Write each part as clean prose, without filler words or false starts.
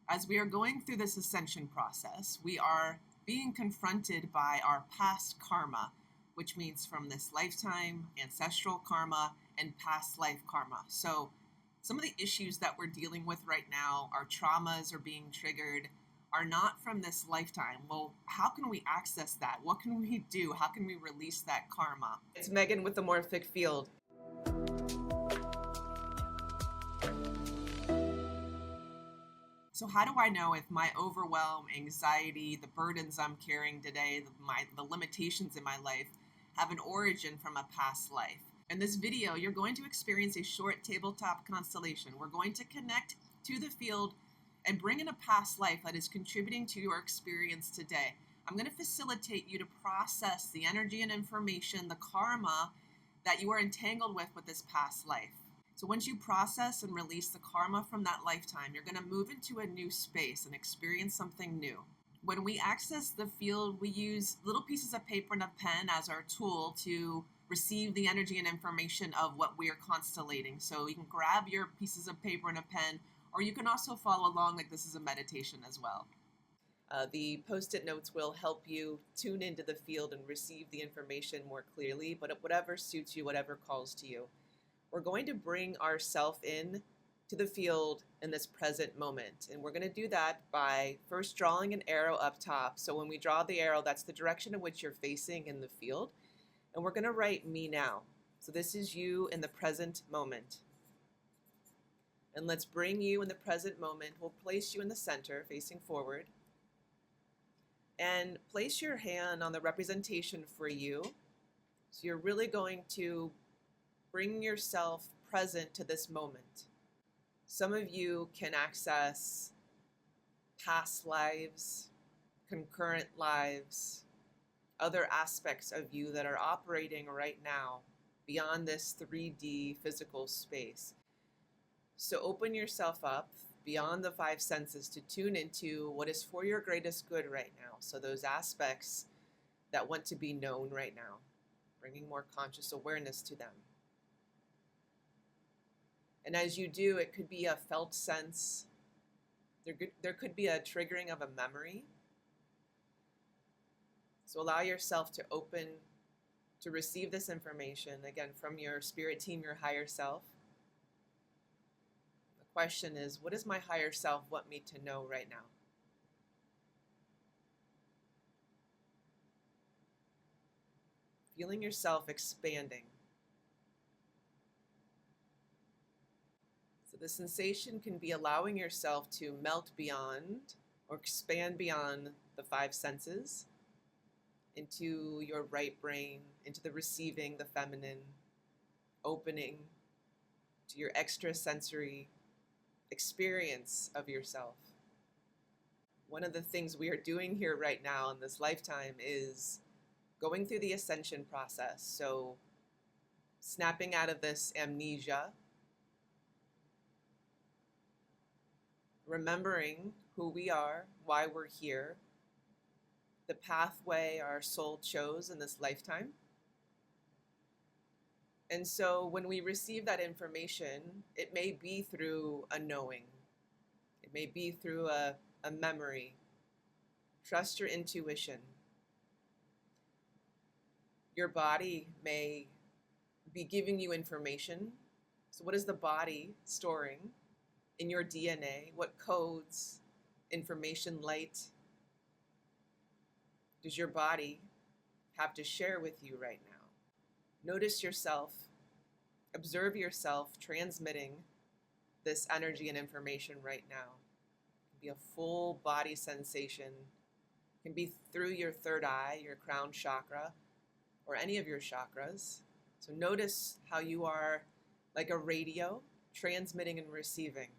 As we are going through this ascension process, we are being confronted by our past karma, which means from this lifetime, ancestral karma, and past life karma. So some of the issues that we're dealing with right now, our traumas are being triggered, are not from this lifetime. Well, how can we access that? What can we do? How can we release that karma? It's Megan with the Morphic Field. So how do I know if my overwhelm, anxiety, the burdens I'm carrying today, the limitations in my life have an origin from a past life? In this video, you're going to experience a short tabletop constellation. We're going to connect to the field and bring in a past life that is contributing to your experience today. I'm going to facilitate you to process the energy and information, the karma that you are entangled with this past life. So once you process and release the karma from that lifetime, you're going to move into a new space and experience something new. When we access the field, we use little pieces of paper and a pen as our tool to receive the energy and information of what we are constellating. So you can grab your pieces of paper and a pen, or you can also follow along like this is a meditation as well. The post-it notes will help you tune into the field and receive the information more clearly, but whatever suits you, whatever calls to you. We're going to bring ourself in to the field in this present moment. And we're going to do that by first drawing an arrow up top. So when we draw the arrow, that's the direction in which you're facing in the field. And we're going to write me now. So this is you in the present moment. And let's bring you in the present moment. We'll place you in the center, facing forward. And place your hand on the representation for you. So you're really going to bring yourself present to this moment. Some of you can access past lives, concurrent lives, other aspects of you that are operating right now beyond this 3D physical space. So open yourself up beyond the five senses to tune into what is for your greatest good right now. So those aspects that want to be known right now, bringing more conscious awareness to them. And as you do, it could be a felt sense. There could be a triggering of a memory. So allow yourself to open to receive this information, again, from your spirit team, your higher self. The question is, what does my higher self want me to know right now? Feeling yourself expanding. So the sensation can be allowing yourself to melt beyond or expand beyond the five senses into your right brain, into the receiving, the feminine, opening to your extrasensory experience of yourself. One of the things we are doing here right now in this lifetime is going through the ascension process. So snapping out of this amnesia, remembering who we are, why we're here, the pathway our soul chose in this lifetime. And so when we receive that information, it may be through a knowing. It may be through a memory. Trust your intuition. Your body may be giving you information. So what is the body storing in your DNA? What codes, information, light does your body have to share with you right now? Notice yourself, observe yourself transmitting this energy and information right now. It can be a full body sensation. It can be through your third eye, your crown chakra, or any of your chakras. So notice how you are like a radio, transmitting and receiving.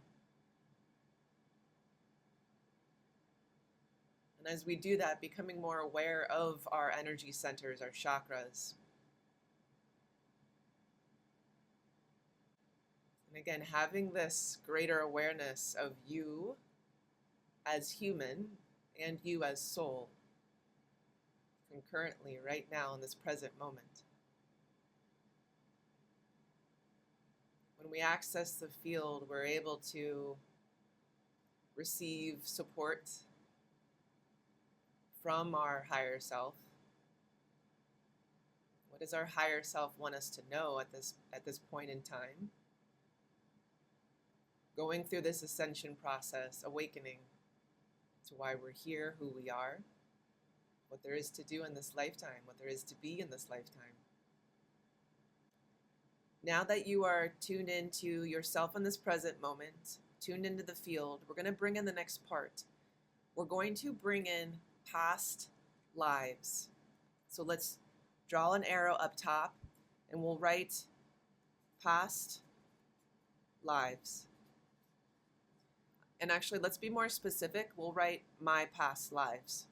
And as we do that, becoming more aware of our energy centers, our chakras. And again, having this greater awareness of you as human and you as soul, concurrently right now in this present moment. When we access the field, we're able to receive support from our higher self. What does our higher self want us to know at this point in time? Going through this ascension process, awakening to why we're here, who we are, what there is to do in this lifetime, what there is to be in this lifetime. Now that you are tuned into yourself in this present moment, tuned into the field, we're going to bring in the next part. We're going to bring in past lives. So let's draw an arrow up top and we'll write past lives. And actually, let's be more specific. We'll write my past lives.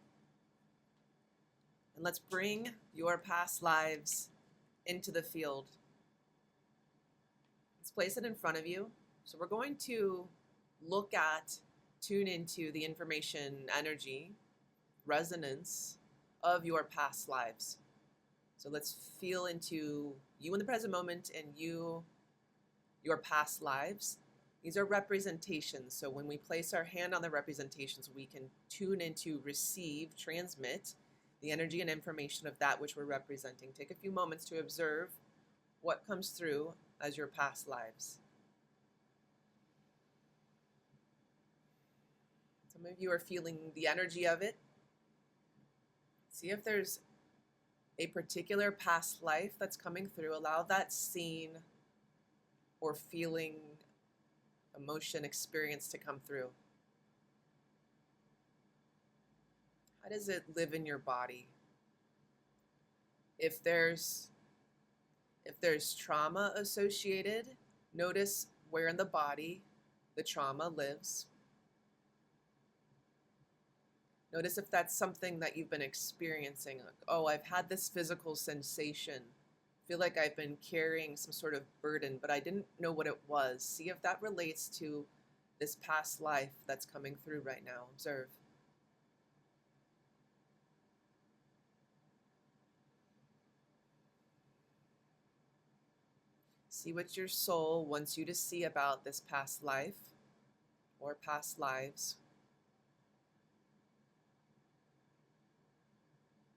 And let's bring your past lives into the field. Let's place it in front of you. So we're going to look at, tune into the information, energy, resonance of your past lives. So let's feel into you in the present moment and your past lives. These are representations. So when we place our hand on the representations, we can tune into, receive, transmit the energy and information of that which we're representing. Take a few moments to observe what comes through as your past lives. Some of you are feeling the energy of it. See if there's a particular past life that's coming through. Allow that scene or feeling, emotion, experience to come through. How does it live in your body? If there's trauma associated, notice where in the body the trauma lives. Notice if that's something that you've been experiencing. Like, oh, I've had this physical sensation. Feel like I've been carrying some sort of burden, but I didn't know what it was. See if that relates to this past life that's coming through right now. Observe. See what your soul wants you to see about this past life or past lives.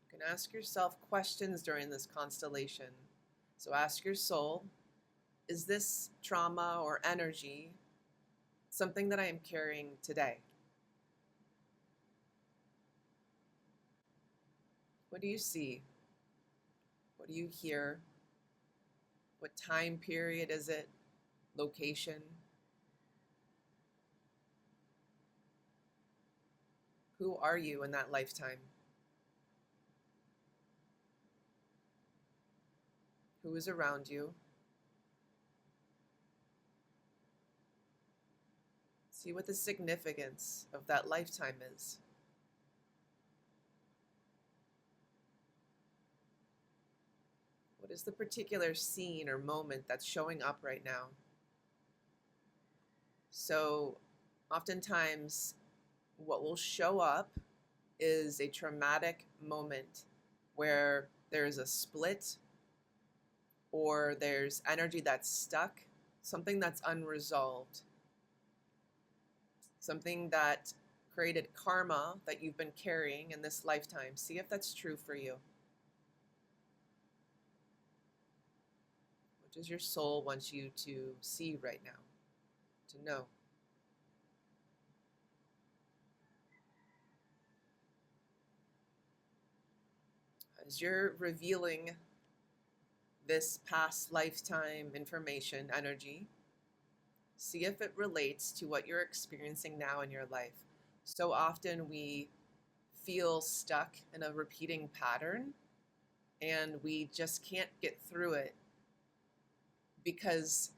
You can ask yourself questions during this constellation. So ask your soul, is this trauma or energy something that I am carrying today? What do you see? What do you hear? What time period is it? Location? Who are you in that lifetime? Who is around you? See what the significance of that lifetime is. What is the particular scene or moment that's showing up right now? So oftentimes what will show up is a traumatic moment where there's a split or there's energy that's stuck, something that's unresolved, something that created karma that you've been carrying in this lifetime. See if that's true for you. What does your soul want you to see right now, to know? As you're revealing this past lifetime information, energy, see if it relates to what you're experiencing now in your life. So often we feel stuck in a repeating pattern and we just can't get through it because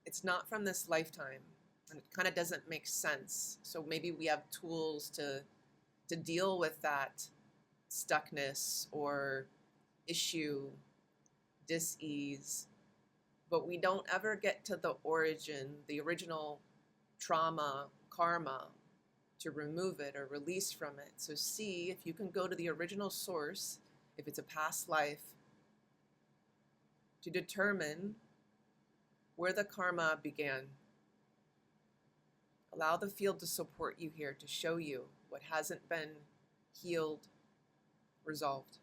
it's not from this lifetime and it kind of doesn't make sense. So maybe we have tools to deal with that stuckness or issue, dis-ease, but we don't ever get to the origin, the original trauma, karma, to remove it or release from it. So see if you can go to the original source, if it's a past life, to determine where the karma began. Allow the field to support you here, to show you what hasn't been healed, resolved.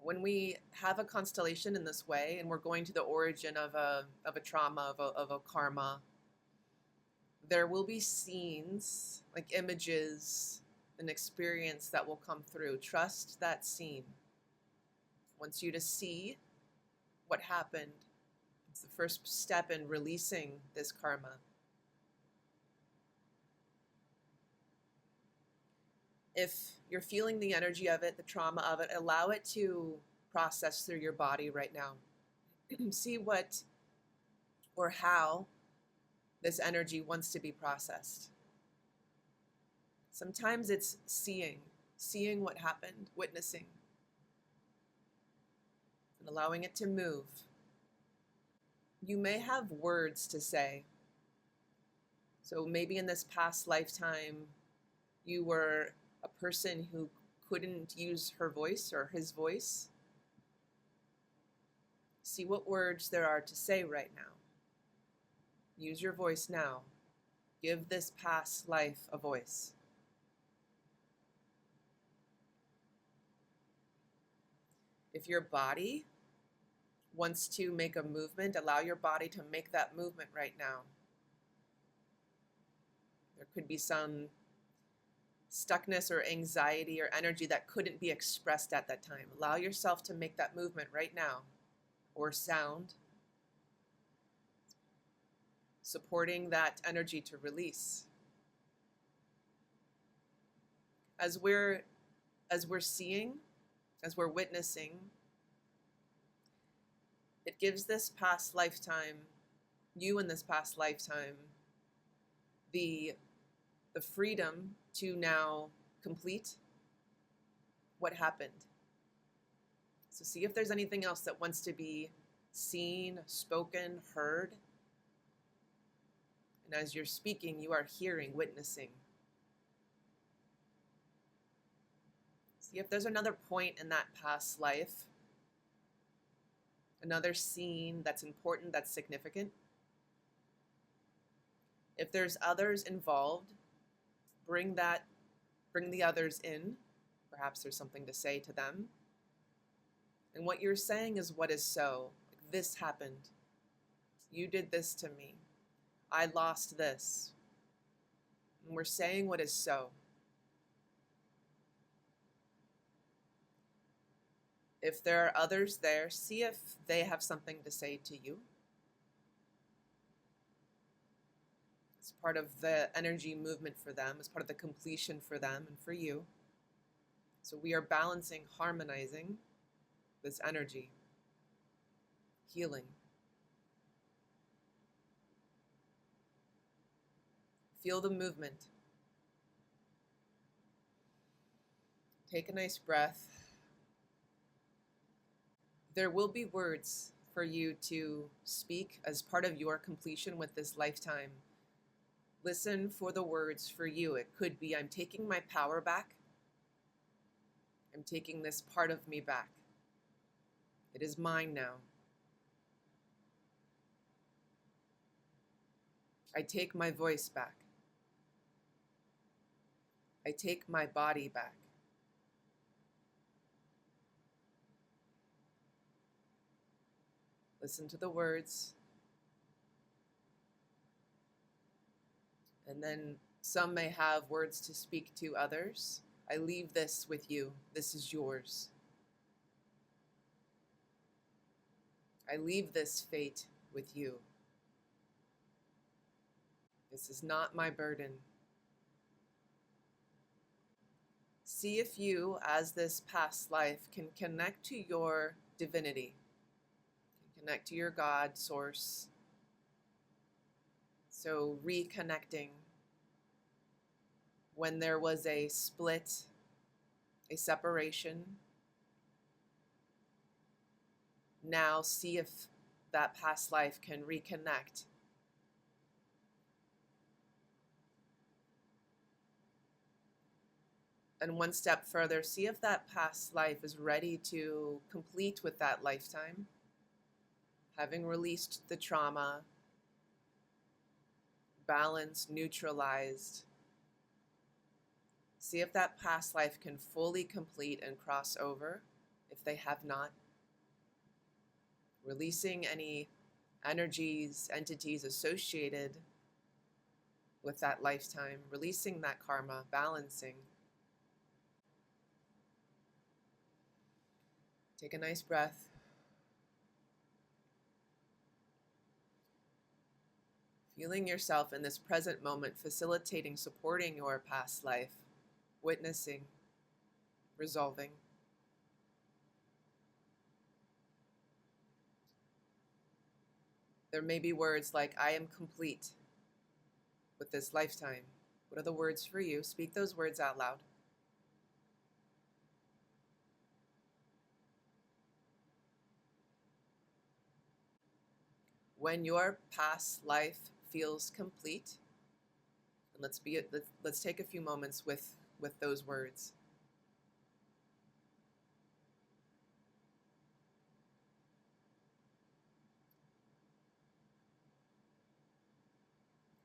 When we have a constellation in this way, and we're going to the origin of a trauma, of a karma, there will be scenes, like images, an experience that will come through. Trust that scene. Wants you to see what happened. It's the first step in releasing this karma. If you're feeling the energy of it, the trauma of it, allow it to process through your body right now. See what or how this energy wants to be processed. Sometimes it's seeing what happened, witnessing, and allowing it to move. You may have words to say. So maybe in this past lifetime, you were a person who couldn't use her voice or his voice. See what words there are to say right now. Use your voice now. Give this past life a voice. If your body wants to make a movement, allow your body to make that movement right now. There could be some stuckness or anxiety or energy that couldn't be expressed at that time. Allow yourself to make that movement right now, or sound, supporting that energy to release. As we're seeing, as we're witnessing, it gives this past lifetime, you in this past lifetime, the freedom to now complete what happened. So see if there's anything else that wants to be seen, spoken, heard. And as you're speaking, you are hearing, witnessing. See if there's another point in that past life, another scene that's important, that's significant. If there's others involved, bring the others in. Perhaps there's something to say to them. And what you're saying is what is so. Like, this happened. You did this to me. I lost this. And we're saying what is so. If there are others there, see if they have something to say to you. It's part of the energy movement for them. It's part of the completion for them and for you. So we are balancing, harmonizing this energy, healing. Feel the movement. Take a nice breath. There will be words for you to speak as part of your completion with this lifetime. Listen for the words for you. It could be, I'm taking my power back. I'm taking this part of me back. It is mine now. I take my voice back. I take my body back. Listen to the words. And then some may have words to speak to others. I leave this with you. This is yours. I leave this fate with you. This is not my burden. See if you, as this past life, can connect to your divinity, can connect to your God, source. So reconnecting when there was a split, a separation. Now see if that past life can reconnect. And one step further, see if that past life is ready to complete with that lifetime, having released the trauma, balanced, neutralized. See if that past life can fully complete and cross over. If they have not, releasing any energies, entities associated with that lifetime, releasing that karma, balancing. Take a nice breath. Feeling yourself in this present moment, facilitating, supporting your past life, witnessing, resolving. There may be words like, I am complete with this lifetime. What are the words for you? Speak those words out loud. When your past life feels complete, and let's take a few moments with those words.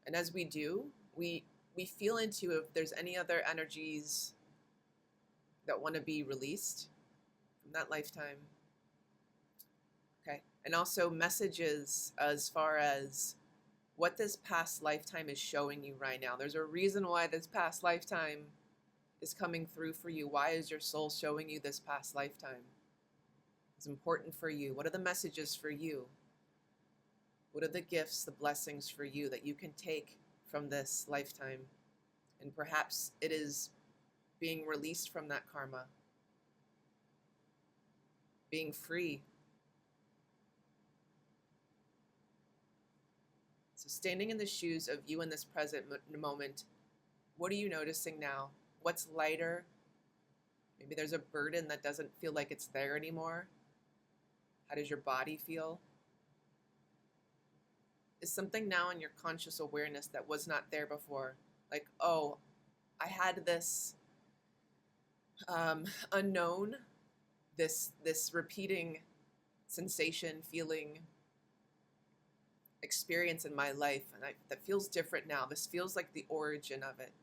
And as we do, we feel into if there's any other energies that want to be released from that lifetime. Okay. And also messages as far as what this past lifetime is showing you right now. There's a reason why this past lifetime is coming through for you. Why is your soul showing you this past lifetime? It's important for you. What are the messages for you? What are the gifts, the blessings for you that you can take from this lifetime? And perhaps it is being released from that karma, being free. So standing in the shoes of you in this present moment, what are you noticing now? What's lighter? Maybe there's a burden that doesn't feel like it's there anymore. How does your body feel? Is something now in your conscious awareness that was not there before? Like, oh, I had this unknown, this repeating sensation, feeling, experience in my life, and that feels different now. This feels like the origin of it.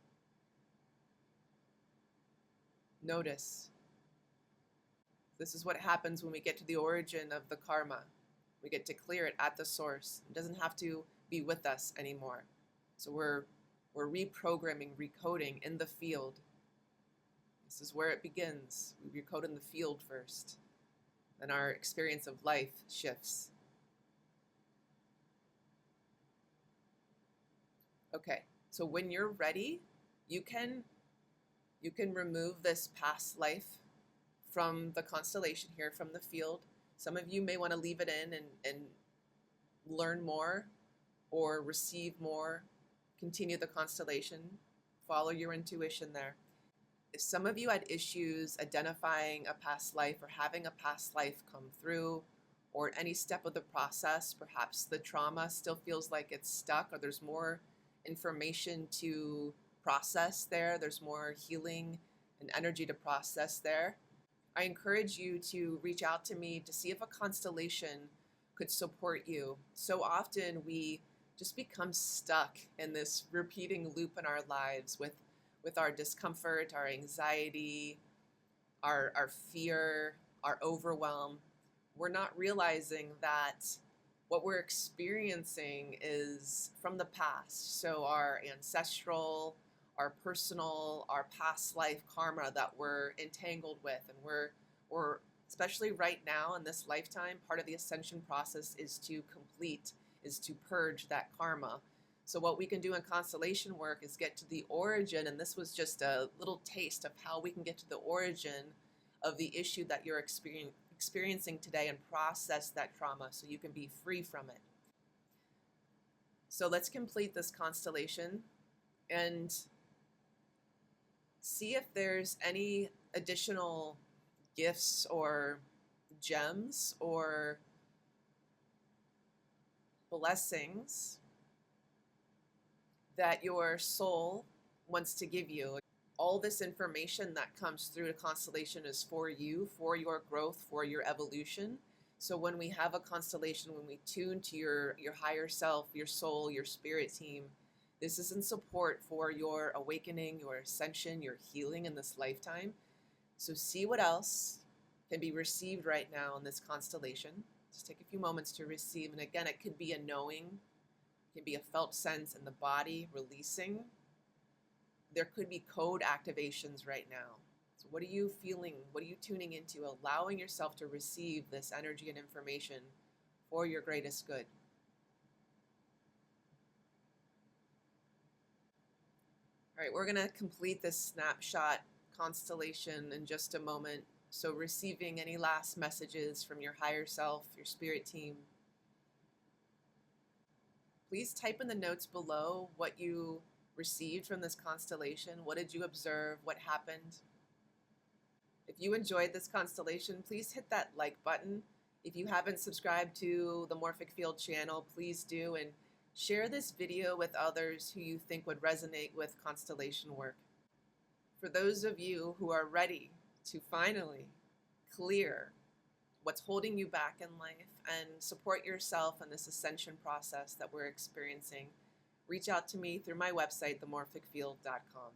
Notice. This is what happens when we get to the origin of the karma. We get to clear it at the source. It doesn't have to be with us anymore. So we're reprogramming, recoding in the field. This is where it begins. We recode in the field first. Then our experience of life shifts. Okay, so when you're ready, you can remove this past life from the constellation here, from the field. Some of you may want to leave it in and learn more or receive more, continue the constellation, follow your intuition there. If some of you had issues identifying a past life or having a past life come through, or any step of the process, perhaps the trauma still feels like it's stuck, or there's more information to process there, there's more healing and energy to process there, I encourage you to reach out to me to see if a constellation could support you. So often we just become stuck in this repeating loop in our lives with our discomfort, our anxiety, our fear, our overwhelm. We're not realizing that what we're experiencing is from the past. So our ancestral, our personal, our past life karma that we're entangled with. And we're especially right now in this lifetime, part of the ascension process is to complete, is to purge that karma. So what we can do in constellation work is get to the origin, and this was just a little taste of how we can get to the origin of the issue that you're experiencing today and process that trauma so you can be free from it. So let's complete this constellation and see if there's any additional gifts or gems or blessings that your soul wants to give you. All this information that comes through the constellation is for you, for your growth, for your evolution. So when we have a constellation, when we tune to your higher self, your soul, your spirit team, this is in support for your awakening, your ascension, your healing in this lifetime. So see what else can be received right now in this constellation. Just take a few moments to receive. And again, it could be a knowing, it can be a felt sense in the body releasing. There could be code activations right now. So what are you feeling? What are you tuning into? Allowing yourself to receive this energy and information for your greatest good. All right, we're going to complete this snapshot constellation in just a moment. So receiving any last messages from your higher self, your spirit team. Please type in the notes below what you received from this constellation. What did you observe? What happened? If you enjoyed this constellation, please hit that like button. If you haven't subscribed to the Morphic Field channel, please do, and share this video with others who you think would resonate with constellation work. For those of you who are ready to finally clear what's holding you back in life and support yourself in this ascension process that we're experiencing, reach out to me through my website, themorphicfield.com.